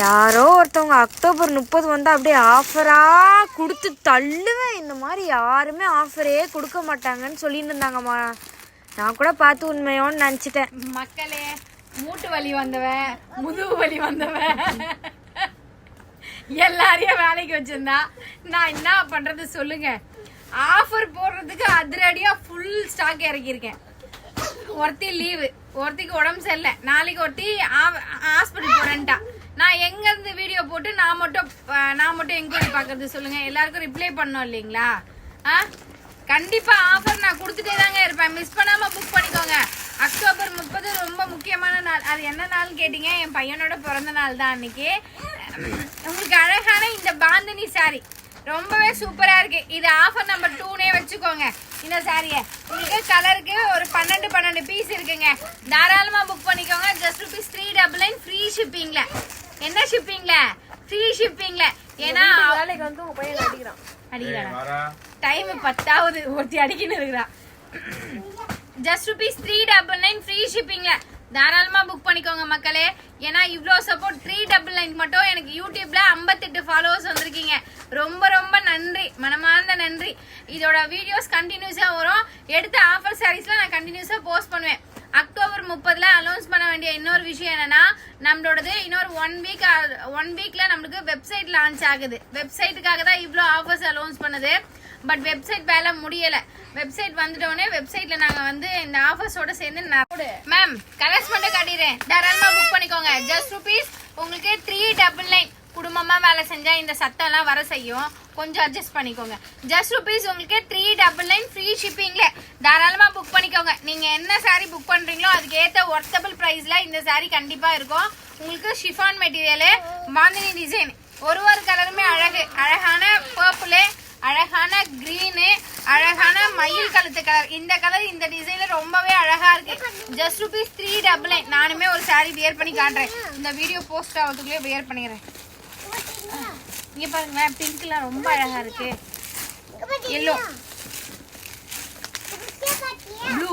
யாரோ ஒருத்தவங்க அக்டோபர் 30 வந்து அப்படியே ஆஃபரா கொடுத்து தள்ளுவேன். இந்த மாதிரி யாருமே ஆஃபரே கொடுக்க மாட்டாங்கன்னு சொல்லிட்டு இருந்தாங்கம்மா. நான் கூட பார்த்து உண்மையோன்னு நினச்சிட்டேன். மக்களே, மூட்டு வலி வந்தவன், முதுகு வலி வந்தவன் எல்லாரையும் வேலைக்கு வச்சிருந்தா நான் என்ன பண்றது சொல்லுங்க. ஆஃபர் போடுறதுக்கு அதிரடியா ஃபுல் ஸ்டாக் இறக்கியிருக்கேன். ஒருத்தி லீவு, ஒருத்திக்கு உடம்பு சரியில்லை, நாளைக்கு ஒருத்தி ஹாஸ்பிட்டல் போறேன்ட்டா. நான் எங்க இருந்து வீடியோ போட்டு நான் மட்டும் என்கொயரி பாக்குறது சொல்லுங்க. எல்லாருக்கும் ரிப்ளை பண்ணோம் இல்லைங்களா? கண்டிப்பா ஆஃபர் நான் கொடுத்துட்டே தாங்க இருப்பேன். மிஸ் பண்ணாம புக் பண்ணிக்கோங்க. அக்டோபர் 30 ரொம்ப முக்கியமான நாள். அது என்ன நாள்னு கேட்டீங்க, என் பையனோட பிறந்த நாள் தான் அன்னைக்கு. உங்களுக்கு அழகான இந்த பாந்தினி சாரி ரொம்பவே சூப்பரா இருக்கு. இது ஆஃபர் நம்பர் 2னே வச்சுக்கோங்க. இந்த சாரிய உங்களுக்கு கலருக்கு ஒரு 12 பீஸ் இருக்குங்க. தாராளமா புக் பண்ணிக்கோங்க. ஜஸ்ட் ₹399 ஃப்ரீ ஷிப்பிங்ல. என்ன ஷிப்பிங்ல? ஃப்ரீ ஷிப்பிங்ல. ஏன்னா வேலைக்கு வந்து உங்க பையன் அடிக்கிறானா? டைம் 10ஆவது ஒருத்தி அடிக்கின்னு இருக்கிறா. ஜஸ்ட் ₹399 ஃப்ரீ ஷிப்பிங்ல. தாராளமா புக் பண்ணிக்கோங்க மக்களே. ஏன்னா இவ்வளோ சப்போர்ட் 399 மட்டும் எனக்கு யூடியூப்ல 58 ஃபாலோவர்ஸ் வந்திருக்கீங்க. ரொம்ப ரொம்ப நன்றி, மனமார்ந்த நன்றி. இதோட வீடியோஸ் கண்டினியூஸா வரும். எடுத்த ஆஃபர் சாரீஸ்ல நான் கண்டினியூஸா போஸ்ட் பண்ணுவேன். அக்டோபர் 30 அனௌன்ஸ் பண்ண வேண்டிய இன்னொரு விஷயம் என்னன்னா, நம்மளோடது இன்னொரு 1 வீக்ல நம்மளுக்கு வெப்சைட் லான்ச் ஆகுது. வெப்சைட்டுக்காக தான் இவ்வளோ ஆஃபர்ஸ் அனௌன்ஸ் பண்ணுது. பட் வெப்சைட் வேலை முடியல. வெப்சைட் வந்துட்டோடனே வெப்சைட்ல நாங்க வந்து இந்த ஆஃபர்ஸோட சேர்ந்து மேம் கலர்ஸ் மட்டும் காட்டிடுறேன். தாராளமா புக் பண்ணிக்கோங்க. ஜஸ்ட் உங்களுக்கு ₹399. குடும்பமா வேலை செஞ்சா இந்த சத்தம் எல்லாம் வர செய்யும், கொஞ்சம் அட்ஜஸ்ட் பண்ணிக்கோங்க. ஜஸ்ட் உங்களுக்கு ₹399 ஃப்ரீ ஷிப்பிங்ல. தாராளமா புக் பண்ணிக்கோங்க. நீங்க என்ன சாரி புக் பண்றீங்களோ அதுக்கு ஏத்த ஒர்த்தபிள் பிரைஸ்ல இந்த சாரி கண்டிப்பா இருக்கும். உங்களுக்கு ஷிஃபான் மெட்டீரியல், பாந்தினி டிசைன், ஒரு கலருமே அழகு. அழகான பர்பிள், அழகான கிரீனு, அழகான மயில் கழுத்து கலர். இந்த கலர் இந்த டிசைன்ல ரொம்பவே அழகா இருக்கு. ஜஸ்ட் ₹399. நானுமே ஒரு சாரி வியர் பண்ணி காட்டுறேன். இந்த வீடியோ போஸ்ட் ஆகிறதுக்குள்ளே வியர் பண்ணிடுறேன். இங்க பாருங்க, பிங்க்லாம் ரொம்ப அழகா இருக்கு. Yellow, blue,